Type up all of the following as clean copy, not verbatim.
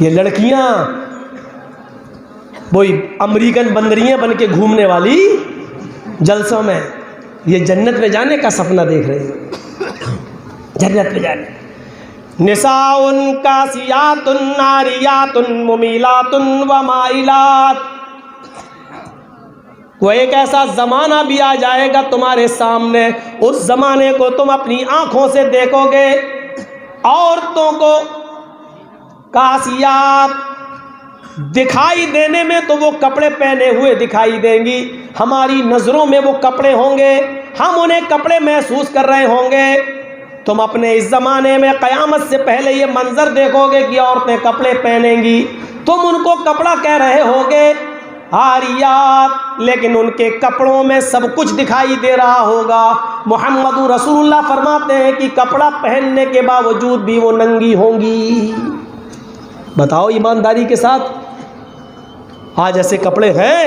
ये लड़कियां वही अमेरिकन बंदरियां बन के घूमने वाली जलसों में, ये जन्नत में जाने का सपना देख रही है, जन्नत में जाने। निसाउन कासियातुन नारियातुन मुमीलातुन व माइलात। वो एक ऐसा ज़माना भी आ जाएगा तुम्हारे सामने, उस ज़माने को तुम अपनी आँखों से देखोगे। औरतों को कासियात दिखाई देने में तो वो कपड़े पहने हुए दिखाई देंगी, हमारी नज़रों में वो कपड़े होंगे, हम उन्हें कपड़े महसूस कर रहे होंगे। तुम अपने इस ज़माने में क़यामत से पहले ये मंज़र देखोगे कि औरतें कपड़े पहनेंगी, तुम उनको कपड़ा कह रहे होगे आरियात, लेकिन उनके कपड़ों में सब कुछ दिखाई दे रहा होगा। मोहम्मद रसूलुल्लाह फरमाते हैं कि कपड़ा पहनने के बावजूद भी वो नंगी होंगी। बताओ ईमानदारी के साथ, आज ऐसे कपड़े हैं?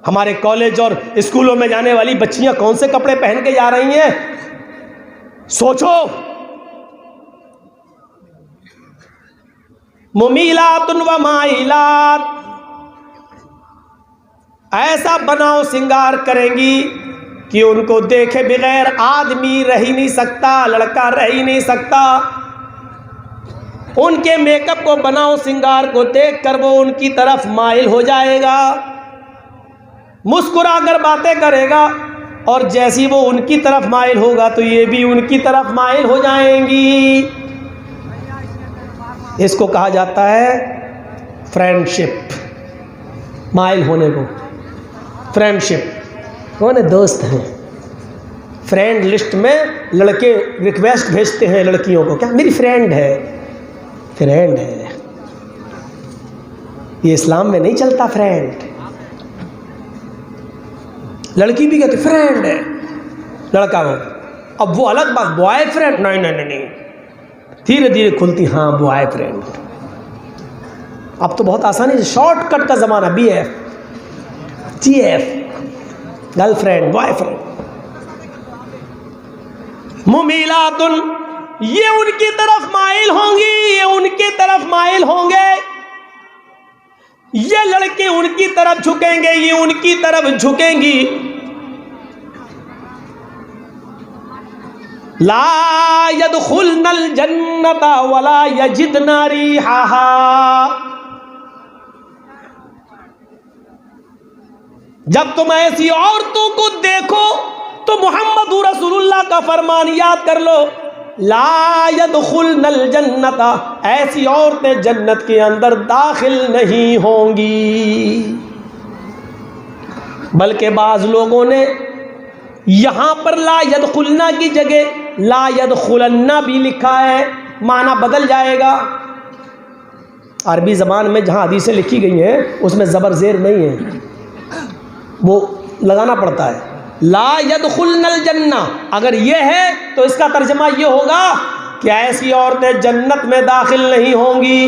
हमारे कॉलेज और स्कूलों में जाने वाली बच्चियां कौन से कपड़े पहन के जा रही हैं? सोचो। मुमीलातुन व माइलात, ऐसा बनाओ सिंगार करेंगी कि उनको देखे बगैर आदमी रह ही नहीं सकता, लड़का रह ही नहीं सकता। उनके मेकअप को, बनाओ सिंगार को देख कर वो उनकी तरफ माइल हो जाएगा, मुस्कुरा कर बातें करेगा, और जैसी वो उनकी तरफ माइल होगा तो ये भी उनकी तरफ माइल हो जाएंगी। इसको कहा जाता है फ्रेंडशिप, माइल होने को फ्रेंडशिप। कौन है? दोस्त हैं। फ्रेंड लिस्ट में लड़के रिक्वेस्ट भेजते हैं लड़कियों को, क्या मेरी फ्रेंड है, फ्रेंड है। ये इस्लाम में नहीं चलता फ्रेंड। लड़की भी कहती फ्रेंड है, लड़का हो, अब वो अलग बात, बॉयफ्रेंड नहीं नहीं नहीं, धीरे धीरे खुलती, हाँ बॉयफ्रेंड। अब तो बहुत आसानी से शॉर्टकट का ज़माना, BF GF, गर्लफ्रेंड बॉयफ्रेंड। मुमीलातुन, ये उनकी तरफ माइल होंगी, ये उनकी तरफ माइल होंगे, ये लड़के उनकी तरफ झुकेंगे, ये उनकी तरफ झुकेंगी। ला यदखुलनल जन्नता वला यजिदना रिहाहा। जब तुम ऐसी औरतों को देखो तो मोहम्मद रसूलुल्लाह का फरमान याद कर लो, ला यदखुलनल जन्नता, ऐसी औरतें जन्नत के अंदर दाखिल नहीं होंगी। बल्कि बाज लोगों ने यहां पर ला यदखुलना की जगह ला यदखुलन्ना भी लिखा है, माना बदल जाएगा। अरबी ज़बान में जहां हदीसें लिखी गई हैं उसमें ज़बर ज़ेर नहीं है, वो लगाना पड़ता है। ला यदखुलनल जन्ना, अगर ये है तो इसका तर्जमा ये होगा कि ऐसी औरतें जन्नत में दाखिल नहीं होंगी।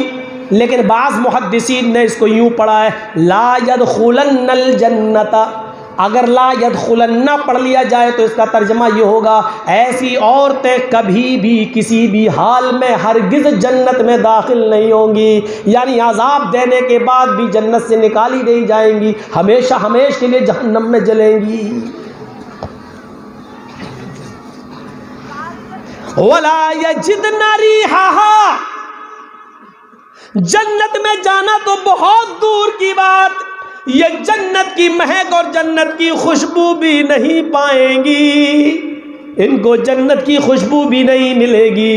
लेकिन बाज़ मुहद्दिसीन ने इसको यूँ पढ़ा है ला यदखुलन्नल जन्नता। अगर ला यदखुलन्ना पढ़ लिया जाए तो इसका तर्जमा ये होगा ऐसी औरतें कभी भी किसी भी हाल में हरगिज़ जन्नत में दाखिल नहीं होंगी, यानी अज़ाब देने के बाद भी जन्नत से निकाली नहीं जाएंगी, हमेशा हमेशा के लिए जहन्नम में जलेंगी। वला यजिदना रिहाहा, जन्नत में जाना तो बहुत दूर की बात, ये जन्नत की महक और जन्नत की खुशबू भी नहीं पाएंगी, इनको जन्नत की खुशबू भी नहीं मिलेगी।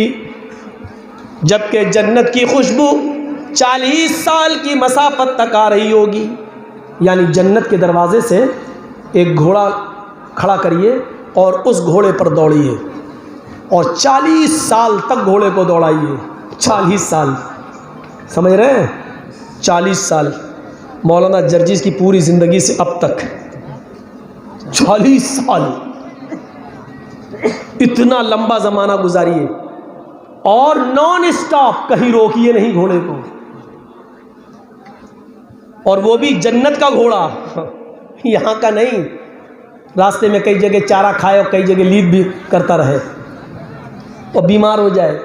जबकि जन्नत की खुशबू 40 साल की मसाफत तक आ रही होगी। यानी जन्नत के दरवाजे से एक घोड़ा खड़ा करिए और उस घोड़े पर दौड़िए और 40 साल तक घोड़े को दौड़ाइए। 40 साल, समझ रहे हैं? 40 साल मौलाना जर्जिस की पूरी ज़िंदगी से अब तक 40 साल, इतना लंबा ज़माना गुजारिए और नॉन स्टॉप, कहीं रोकिए नहीं घोड़े को, और वो भी जन्नत का घोड़ा, यहाँ का नहीं। रास्ते में कई जगह चारा खाए और कई जगह लीद भी करता रहे और बीमार हो जाए।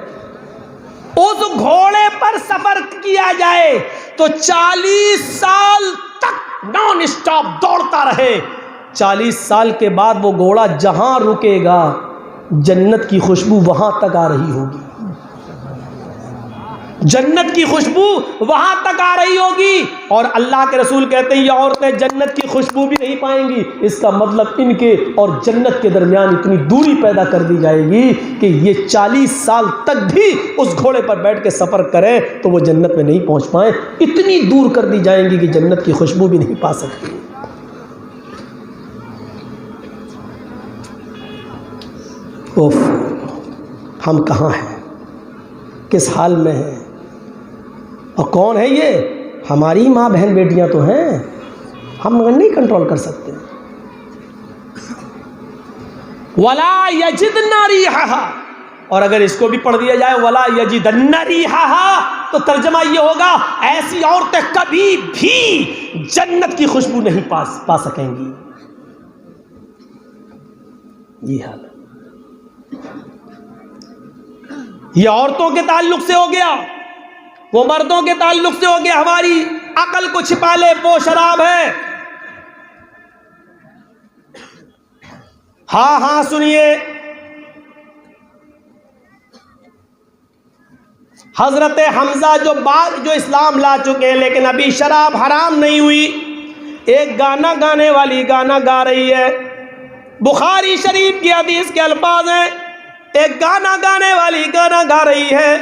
उस घोड़े पर सफर किया जाए तो 40 साल तक नॉन स्टॉप दौड़ता रहे, 40 साल के बाद वो घोड़ा जहां रुकेगा जन्नत की खुशबू वहां तक आ रही होगी, जन्नत की खुशबू वहां तक आ रही होगी। और अल्लाह के रसूल कहते हैं ये औरतें जन्नत की खुशबू भी नहीं पाएंगी। इसका मतलब इनके और जन्नत के दरमियान इतनी दूरी पैदा कर दी जाएगी कि ये 40 साल तक भी उस घोड़े पर बैठ के सफ़र करें तो वो जन्नत में नहीं पहुंच पाए, इतनी दूर कर दी जाएंगी कि जन्नत की खुशबू भी नहीं पा सकती। ओफ, हम कहाँ हैं, किस हाल में हैं, और कौन है ये? हमारी माँ बहन बेटियां तो हैं, हम नहीं कंट्रोल कर सकते। वला यजिदन्ना रिहा, और अगर इसको भी पढ़ दिया जाए वला यजिदन्ना रिहा तो तर्जमा ये होगा ऐसी औरतें कभी भी जन्नत की खुशबू नहीं पा सकेंगी। ये हाल ये औरतों के ताल्लुक से हो गया, वो मर्दों के ताल्लुक से हो गया। हमारी अकल को छिपा ले वो शराब है। हाँ हाँ सुनिए, हजरत हमजा जो इस्लाम ला चुके हैं लेकिन अभी शराब हराम नहीं हुई, एक गाना गाने वाली गाना गा रही है। बुखारी शरीफ की हदीस के अल्फाज हैं, एक गाना गाने वाली गाना गा रही है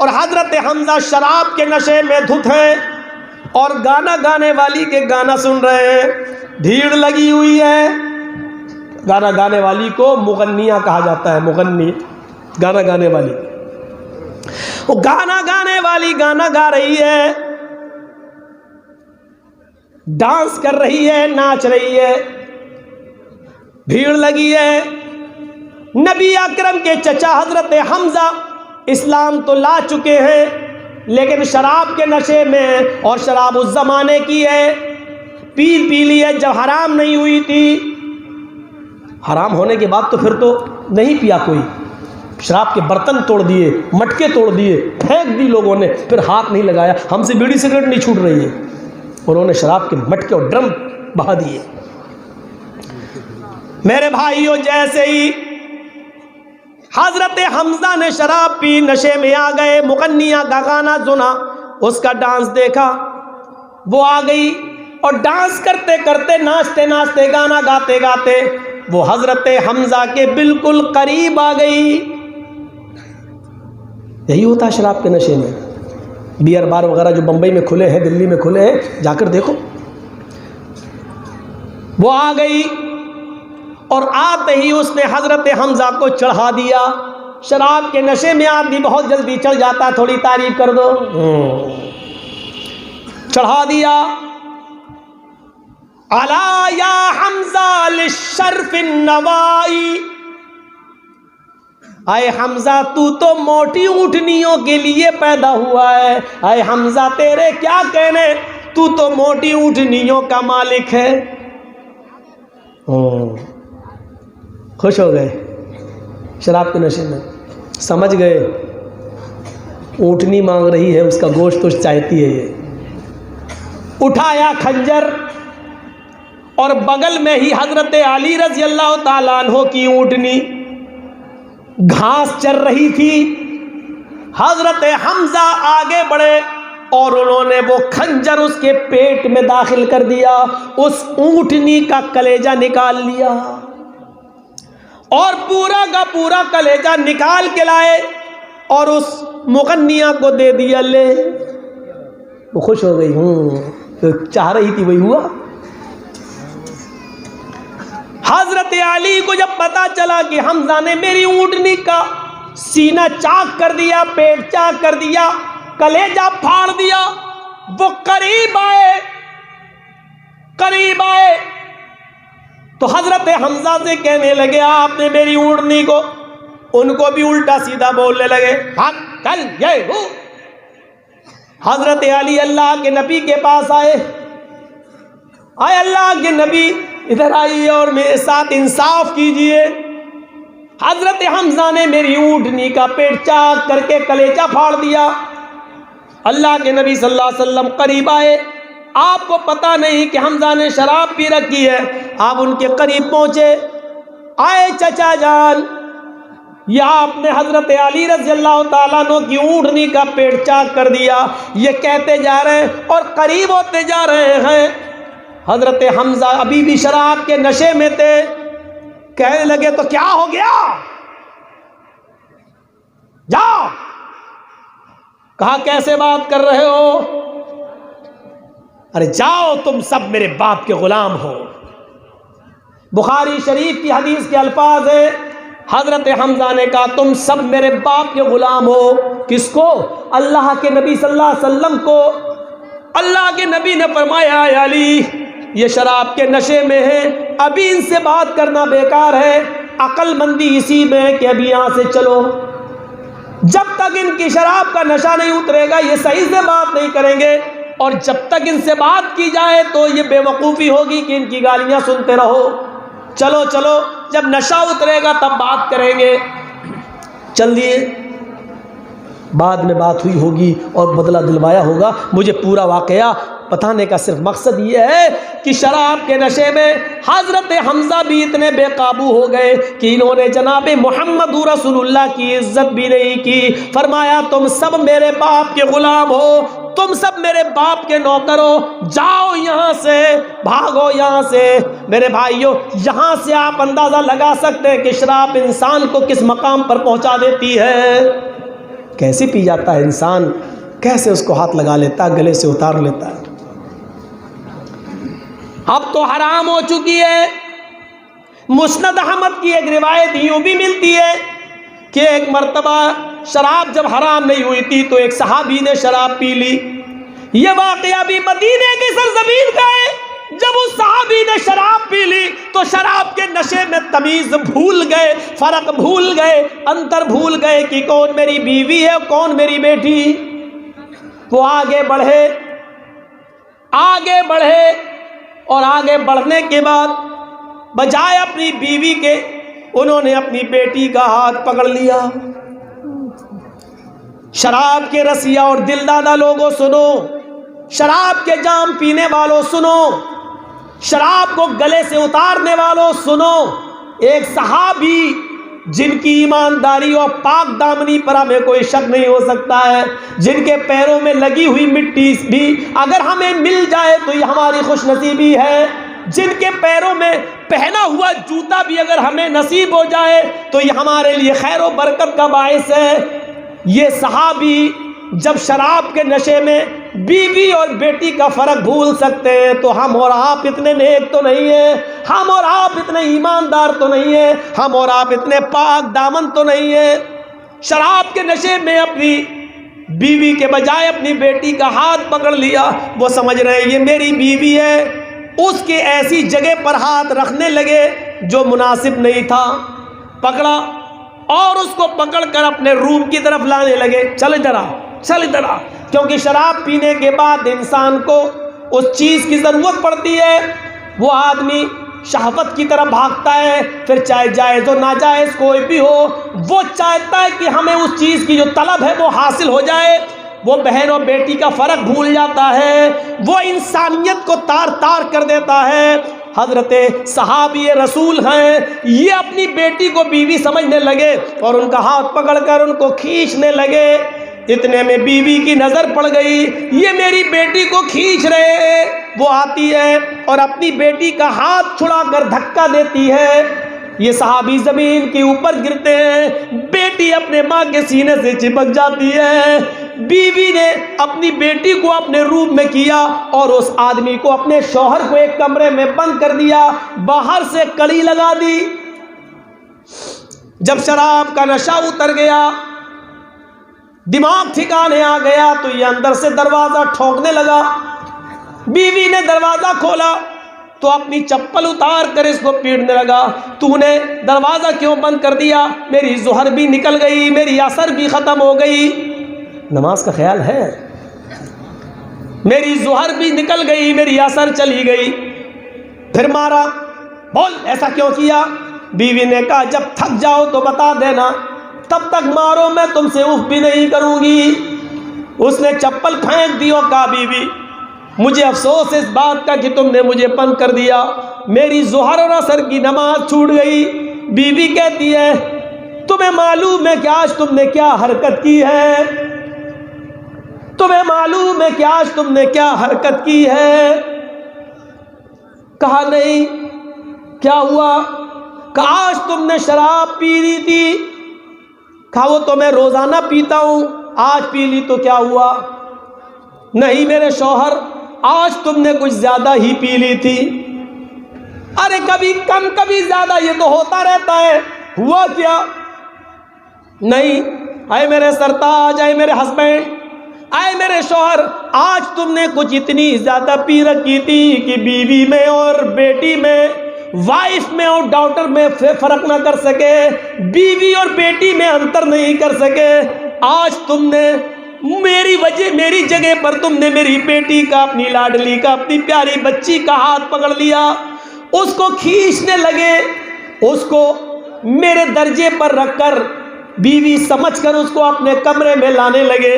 और हजरत हमजा शराब के नशे में धुत हैं और गाना गाने वाली के गाना सुन रहे हैं। भीड़ लगी हुई है। गाना गाने वाली को मुगन्निया कहा जाता है, मुगन्नी गाना गाने वाली। वो गाना गाने वाली गाना गा रही है, डांस कर रही है, नाच रही है, भीड़ लगी है। नबी अकरम के चचा हजरत हमजा इस्लाम तो ला चुके हैं लेकिन शराब के नशे में, और शराब उस ज़माने की है, पी ली है जब हराम नहीं हुई थी। हराम होने के बाद तो फिर तो नहीं पिया कोई, शराब के बर्तन तोड़ दिए, मटके तोड़ दिए, फेंक दी लोगों ने, फिर हाथ नहीं लगाया। हमसे बीड़ी सिगरेट नहीं छूट रही है, उन्होंने शराब के मटके और ड्रम बहा दिए। मेरे भाइयों, जैसे ही हजरत हमजा ने शराब पी, नशे में आ गए, मुगन्निया का गाना सुना, उसका डांस देखा, वो आ गई और डांस करते करते, नाचते नाचते, गाना गाते गाते वो हजरत हमजा के बिल्कुल करीब आ गई। यही होता है शराब के नशे में। बियर बार वगैरह जो बंबई में खुले हैं, दिल्ली में खुले हैं, जाकर देखो। वो आ गई और आते ही उसने हजरत हमजा को चढ़ा दिया। शराब के नशे में आदमी बहुत जल्दी चढ़ जाता है, थोड़ी तारीफ कर दो। चढ़ा दिया। अला या हमजा लिशर्फिन नवाई, आए हमजा तू तो मोटी ऊँटनियों के लिए पैदा हुआ है। आए हमजा तेरे क्या कहने, तू तो मोटी ऊँटनियों का मालिक है। खुश हो गए शराब के नशे में, समझ गए ऊँटनी मांग रही है, उसका गोश्त तो चाहती है ये। उठाया खंजर और बगल में ही हजरत अली रज़ी अल्लाह ताला अन्हो की ऊँटनी घास चर रही थी। हजरत हमजा आगे बढ़े और उन्होंने वो खंजर उसके पेट में दाखिल कर दिया, उस ऊँटनी का कलेजा निकाल लिया और पूरा का पूरा कलेजा निकाल के लाए और उस मुगन्निया को दे दिया। ले, वो खुश हो गई। तो चाह रही थी वही हुआ। हजरत अली को जब पता चला कि हमजा ने मेरी ऊँटनी का सीना चाक कर दिया, पेट चाक कर दिया, कलेजा फाड़ दिया, वो करीब आए तो हजरत हमजा से कहने लगे आपने मेरी ऊँटनी को, उनको भी उल्टा सीधा बोलने लगे। हाँ कल ये हो। हजरत अली अल्लाह के नबी के पास आए अल्लाह के नबी इधर आइए और मेरे साथ इंसाफ कीजिए। हजरत हमजा ने मेरी ऊँटनी का पेट चाक करके कलेजा फाड़ दिया। अल्लाह के नबी सल्लल्लाहु अलैहि वसल्लम करीब आए, आपको पता नहीं कि हमजा ने शराब पी रखी है। आप उनके करीब पहुंचे, आए चचा जान, या आपने हजरत अली रज़ी अल्लाह ताला अन्हु की ऊँटनी का पेट चाक कर दिया। ये कहते जा रहे हैं और करीब होते जा रहे हैं। हजरत हमजा अभी भी शराब के नशे में थे। कहने लगे तो क्या हो गया, जाओ। कहा कैसे बात कर रहे हो, अरे जाओ, तुम सब मेरे बाप के गुलाम हो। बुखारी शरीफ की हदीस के अल्फाज है, हजरत हमजा ने कहा तुम सब मेरे बाप के गुलाम हो। किसको? अल्लाह के नबी सल्लल्लाहु अलैहि वसल्लम को। अल्लाह के नबी ने फरमाया अली ये शराब के नशे में है, अभी इनसे बात करना बेकार है। अक्लमंदी इसी में है कि अभी यहाँ से चलो, जब तक इनकी शराब का नशा नहीं उतरेगा ये सही से बात नहीं करेंगे, और जब तक इनसे बात की जाए तो ये बेवकूफ़ी होगी कि इनकी गालियाँ सुनते रहो। चलो चलो, जब नशा उतरेगा तब बात करेंगे। चल दिए, बाद में बात हुई होगी और बदला दिलवाया होगा। मुझे पूरा वाकया बताने का सिर्फ मकसद ये है कि शराब के नशे में हज़रत हमज़ा भी इतने बेकाबू हो गए कि इन्होंने जनाब मोहम्मद रसूलुल्लाह की इज्जत भी नहीं की। फरमाया तुम सब मेरे बाप के गुलाम हो, तुम सब मेरे बाप के नौकर हो, जाओ यहाँ से, भागो यहाँ से। मेरे भाइयों, यहाँ से आप अंदाज़ा लगा सकते हैं कि शराब इंसान को किस मकाम पर पहुँचा देती है। कैसे पी जाता है इंसान, कैसे उसको हाथ लगा लेता है, गले से उतार लेता है। अब तो हराम हो चुकी है। मुस्नद अहमद की एक रिवायत यूँ भी मिलती है कि एक मर्तबा शराब जब हराम नहीं हुई थी तो एक सहाबी ने शराब पी ली। ये वाक़या भी मदीने की सरज़मीन का है। जब उस सहाबी ने शराब पी ली तो शराब के नशे में तमीज़ भूल गए, फ़र्क भूल गए, अंतर भूल गए कि कौन मेरी बीवी है कौन मेरी बेटी। वो आगे बढ़े, आगे बढ़े, और आगे बढ़ने के बाद बजाय अपनी बीवी के उन्होंने अपनी बेटी का हाथ पकड़ लिया। शराब के रसिया और दिलदादा लोगों सुनो, शराब के जाम पीने वालों सुनो, शराब को गले से उतारने वालों सुनो। एक सहाबी जिनकी ईमानदारी और पाक दामनी पर हमें कोई शक नहीं हो सकता है, जिनके पैरों में लगी हुई मिट्टी भी अगर हमें मिल जाए तो ये हमारी खुशनसीबी है, जिनके पैरों में पहना हुआ जूता भी अगर हमें नसीब हो जाए तो ये हमारे लिए खैर और बरकत का बायस है। ये सहाबी जब शराब के नशे में बीवी और बेटी का फ़र्क भूल सकते हैं तो हम और आप इतने नेक तो नहीं हैं, हम और आप इतने ईमानदार तो नहीं हैं, हम और आप इतने पाक दामन तो नहीं हैं। शराब के नशे में अपनी बीवी के बजाय अपनी बेटी का हाथ पकड़ लिया। वो समझ रहे हैं ये मेरी बीवी है, उसके ऐसी जगह पर हाथ रखने लगे जो मुनासिब नहीं था। पकड़ा और उसको पकड़कर अपने रूम की तरफ लाने लगे। चल इधर आ, चल इधर आ। क्योंकि शराब पीने के बाद इंसान को उस चीज़ की ज़रूरत पड़ती है। वो आदमी शहवत की तरफ भागता है, फिर चाहे जायज़ हो नाजायज़ कोई भी हो, वो चाहता है कि हमें उस चीज़ की जो तलब है वो हासिल हो जाए। वो बहन और बेटी का फ़र्क भूल जाता है, वो इंसानियत को तार तार कर देता है। हज़रत सहाबी रसूल हैं, ये अपनी बेटी को बीवी समझने लगे और उनका हाथ पकड़कर उनको खींचने लगे। इतने में बीवी की नज़र पड़ गई, ये मेरी बेटी को खींच रहे हैं। वो आती है और अपनी बेटी का हाथ छुड़ाकर धक्का देती है। ये सहाबी ज़मीन के ऊपर गिरते हैं, बेटी अपने माँ के सीने से चिपक जाती है। बीवी ने अपनी बेटी को अपने रूम में किया और उस आदमी को, अपने शौहर को एक कमरे में बंद कर दिया, बाहर से कड़ी लगा दी। जब शराब का नशा उतर गया, दिमाग ठिकाने आ गया तो ये अंदर से दरवाज़ा ठोकने लगा। बीवी ने दरवाज़ा खोला तो अपनी चप्पल उतार कर इसको पीटने लगा। तूने दरवाज़ा क्यों बंद कर दिया? मेरी ज़ुहर भी निकल गई, मेरी असर भी ख़त्म हो गई। नमाज का ख्याल है? मेरी ज़ुहर भी निकल गई, मेरी असर चली गई। फिर मारा। बोल ऐसा क्यों किया? बीवी ने कहा जब थक जाओ तो बता देना, तब तक मारो, मैं तुमसे उफ भी नहीं करूँगी। उसने चप्पल फेंक दी और कहा बीवी मुझे अफसोस है इस बात का कि तुमने मुझे बंद कर दिया, मेरी ज़ोहर और असर की नमाज छूट गई। बीवी कहती है तुम्हें मालूम है कि आज तुमने क्या हरकत की है, तुम्हें मालूम है कि आज तुमने क्या हरकत की है। कहा नहीं, क्या हुआ? कहा आज तुमने शराब पी ली थी। कहा वो तो मैं रोजाना पीता हूं, आज पी ली तो क्या हुआ? नहीं मेरे शौहर, आज तुमने कुछ ज्यादा ही पी ली थी। अरे कभी कम कभी ज्यादा, ये तो होता रहता है। हुआ क्या? नहीं, आए मेरे सरताज, आए मेरे हस्बैंड, आए मेरे शौहर, आज तुमने कुछ इतनी ज्यादा पी रखी थी कि बीवी में और बेटी में, वाइफ में और डॉटर में फर्क ना कर सके, बीवी और बेटी में अंतर नहीं कर सके। आज तुमने मेरी वजह, मेरी जगह पर तुमने मेरी बेटी का, अपनी लाडली का, अपनी प्यारी बच्ची का हाथ पकड़ लिया, उसको खींचने लगे, उसको मेरे दर्जे पर रखकर बीवी समझकर उसको अपने कमरे में लाने लगे।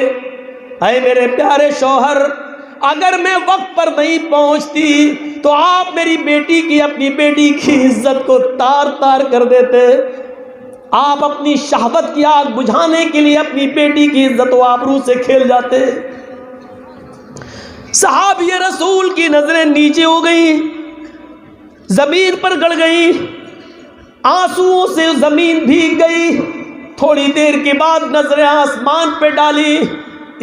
अरे मेरे प्यारे शौहर, अगर मैं वक्त पर नहीं पहुंचती तो आप मेरी बेटी की, अपनी बेटी की इज्जत को तार तार कर देते। आप अपनी शहवत की आग बुझाने के लिए अपनी बेटी की इज्जत व आबरू से खेल जाते। सहाबी रसूल की नजरें नीचे हो गई, जमीन पर गड़ गई, आंसुओं से जमीन भीग गई। थोड़ी देर के बाद नजरें आसमान पे डाली।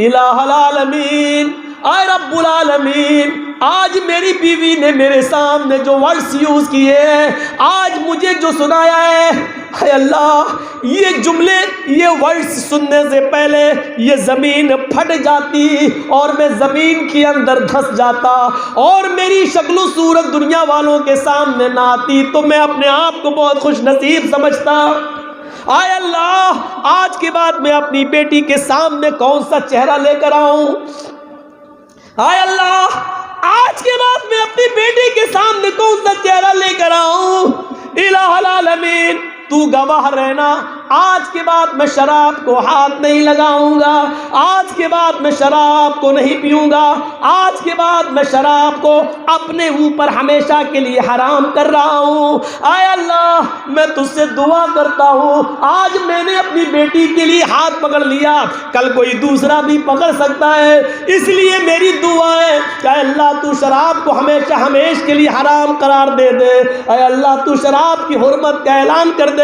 इलाहुल आलमीन, आए रब्बुल आलमीन, आज मेरी बीवी ने मेरे सामने जो वर्ड्स यूज किए हैं, आज मुझे जो सुनाया है, हाय अल्लाह, ये जुमले, ये वर्ड्स सुनने से पहले ये ज़मीन फट जाती और मैं ज़मीन के अंदर धंस जाता और मेरी शक्ल सूरत दुनिया वालों के सामने ना आती तो मैं अपने आप को बहुत खुश नसीब समझता। आय अल्लाह, आज के बाद मैं अपनी बेटी के सामने कौन सा चेहरा लेकर आऊं? आय अल्लाह, आज के बाद मैं अपनी बेटी के सामने कौन सा चेहरा लेकर आऊं? इलाहुल आलमीन, तू गवाह रहना, आज के बाद मैं शराब को हाथ नहीं लगाऊंगा, आज के बाद मैं शराब को नहीं पीऊंगा, आज के बाद मैं शराब को अपने ऊपर हमेशा के लिए हराम कर रहा हूं। आय अल्लाह, मैं तुझसे दुआ करता हूं, आज मैंने अपनी बेटी के लिए हाथ पकड़ लिया, कल कोई दूसरा भी पकड़ सकता है, इसलिए मेरी दुआ है कि अल्लाह तू शराब को हमेशा हमेशा के लिए हराम करार दे दे। आय अल्लाह, तू शराब की हुर्मत का ऐलान कर दे।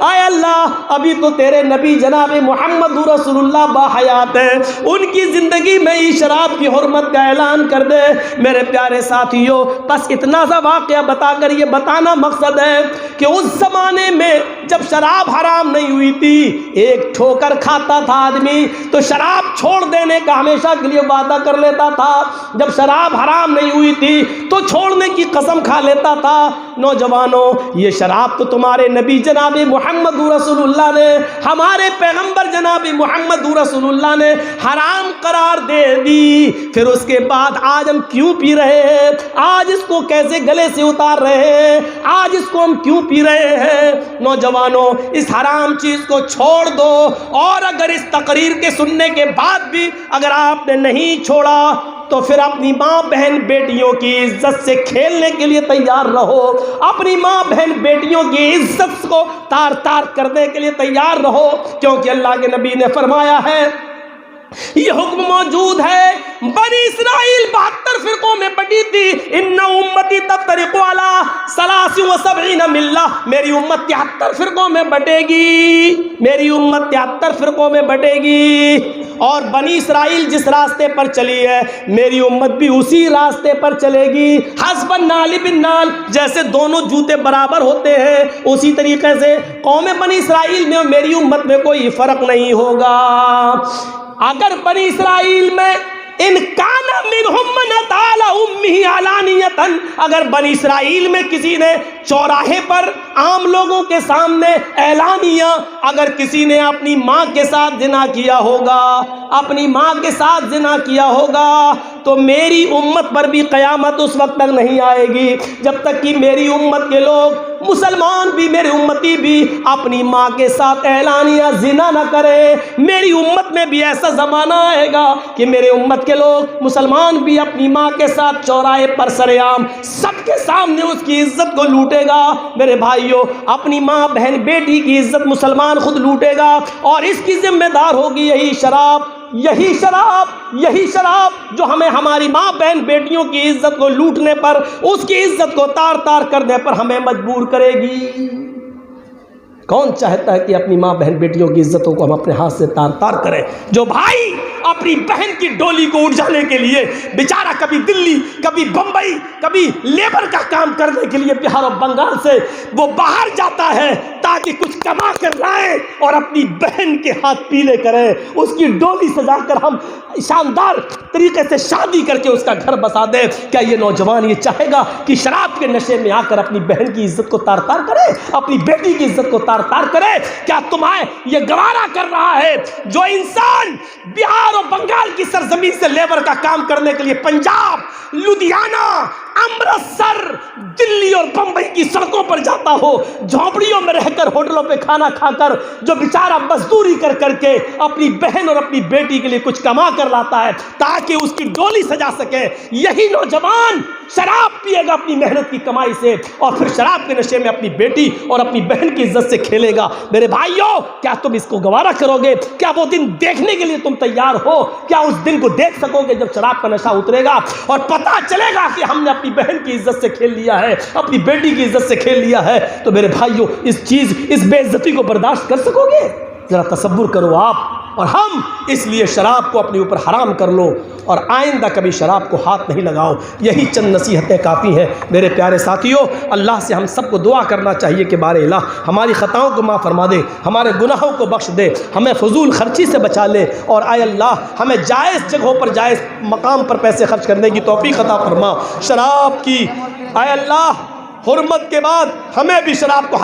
आय अल्लाह, अभी तो तेरे नबी जनाब मोहम्मद रसूलुल्लाह बाहयात है, उनकी जिंदगी में ही शराब की हुर्मत का ऐलान कर दे। मेरे प्यारे साथियों, बस इतना सा वाक़या बताकर ये बताना मकसद है कि उस जमाने में जब शराब हराम नहीं हुई थी, एक ठोकर खाता था आदमी तो शराब छोड़ देने का हमेशा के लिए वादा कर लेता था। जब शराब हराम नहीं हुई थी तो छोड़ने की कसम खा लेता था। नौजवानों, ये शराब तो तुम्हारे नबी जनाब मोहम्मद रसूलुल्लाह ने, हमारे पैगंबर जनाब मोहम्मद रसूलुल्लाह ने हराम करार दे दी। फिर उसके बाद आज हम क्यों पी रहे हैं? आज इसको कैसे गले से उतार रहे हैं? आज इसको हम क्यों पी रहे हैं? नौजवानों, इस हराम चीज को छोड़ दो और अगर इस तकरीर के सुनने के बाद भी अगर आपने नहीं छोड़ा तो फिर अपनी माँ बहन बेटियों की इज्जत से खेलने के लिए तैयार रहो, अपनी माँ बहन बेटियों की इज्जत को तार तार करने के लिए तैयार रहो, क्योंकि अल्लाह के नबी ने फरमाया है, ये हुक्म मौजूद है, बनी इस्राइल 72 फिरकों में बटी थी, इन्ना उम्मती तफ्तरिकु अला 73 मिल्ला, मेरी उम्मत 73 फिरकों में बटेगी, मेरी उम्मत 73 फिरकों में बटेगी। और बनी इस्राइल जिस रास्ते पर चली है मेरी उम्मत भी उसी रास्ते पर चलेगी। हस्बन नाली बिन नाल, जैसे दोनों जूते बराबर होते हैं उसी तरीके से कौम बनी इस्राइल में मेरी उम्मत में कोई फर्क नहीं होगा। अगर बनी इस्राइल में इनकाना मिनहुम मन ताला उम्मी अलानियतन, अगर बनी इस्राइल में किसी ने चौराहे पर आम लोगों के सामने ऐलानिया अगर किसी ने अपनी माँ के साथ जिना किया होगा, अपनी माँ के साथ जिना किया होगा, तो मेरी उम्मत पर भी क़यामत उस वक्त तक नहीं आएगी जब तक कि मेरी उम्मत के लोग मुसलमान भी, मेरे उम्मती भी अपनी माँ के साथ ऐलानिया जिना न करे। मेरी उम्मत में भी ऐसा ज़माना आएगा कि मेरे उम्मत के लोग मुसलमान भी अपनी माँ के साथ चौराहे पर सरेआम सबके सामने उसकी इज्जत को लूटेगा। मेरे भाइयों, अपनी माँ बहन बेटी की इज्जत मुसलमान खुद लूटेगा और इसकी जिम्मेदार होगी यही शराब, यही शराब जो हमें हमारी माँ बहन बेटियों की इज्जत को लूटने पर, उसकी इज्जत को तार तार करने पर हमें मजबूर करेगी। कौन चाहता है कि अपनी माँ बहन बेटियों की इज्जतों को हम अपने हाथ से तार तार करें? जो भाई अपनी बहन की डोली को उड़ाने के लिए बेचारा कभी दिल्ली, कभी बंबई, कभी लेबर का काम करने के लिए बिहार और बंगाल से वो बाहर जाता है ताकि कुछ कमा कर लाए और अपनी बहन के हाथ पीले करें, उसकी डोली सजाकर हम शानदार तरीके से शादी करके उसका घर बसा दे। क्या ये नौजवान ये चाहेगा कि शराब के नशे में आकर अपनी बहन की इज्जत को तार तार करे, अपनी बेटी की इज्जत को तार तार करे? क्या तुम्हें ये गवारा कर रहा है? जो इंसान बिहार और बंगाल की सरजमीन से लेबर का काम करने के लिए पंजाब, लुधियाना, अमृतसर, दिल्ली और बंबई की सड़कों पर जाता हो, झोंपड़ियों में रहकर, होटलों पे खाना खाकर, जो बेचारा मजदूरी कर करके अपनी बहन और अपनी बेटी के लिए कुछ कमा कर लाता है ताकि उसकी डोली सजा सके, यही नौजवान शराब पिएगा अपनी मेहनत की कमाई से और फिर शराब के नशे में अपनी बेटी और अपनी बहन की इज्जत से खेलेगा। मेरे भाइयों, क्या तुम इसको गवारा करोगे? क्या वो दिन देखने के लिए तुम तैयार हो? क्या उस दिन को देख सकोगे जब शराब का नशा उतरेगा और पता चलेगा कि हमने अपनी बहन की इज्जत से खेल लिया है, अपनी बेटी की इज्जत से खेल लिया है? तो मेरे भाइयों, इस बेइज्जती को बर्दाश्त कर सकोगे? जरा तसव्वुर करो आप और हम। इसलिए शराब को अपने ऊपर हराम कर लो और आइंदा कभी शराब को हाथ नहीं लगाओ। यही चंद नसीहतें काफ़ी हैं मेरे प्यारे साथियों। अल्लाह से हम सबको दुआ करना चाहिए कि बारे इलाह हमारी ख़ताओं को माफ़ फरमा दे, हमारे गुनाहों को बख्श दे, हमें फजूल खर्ची से बचा ले और आए अल्लाह हमें जायज़ जगहों पर, जायज़ मकाम पर पैसे खर्च करने की तौफीक अता फरमा। शराब की आए अल्लाह हुर्मत के बाद हमें भी शराब को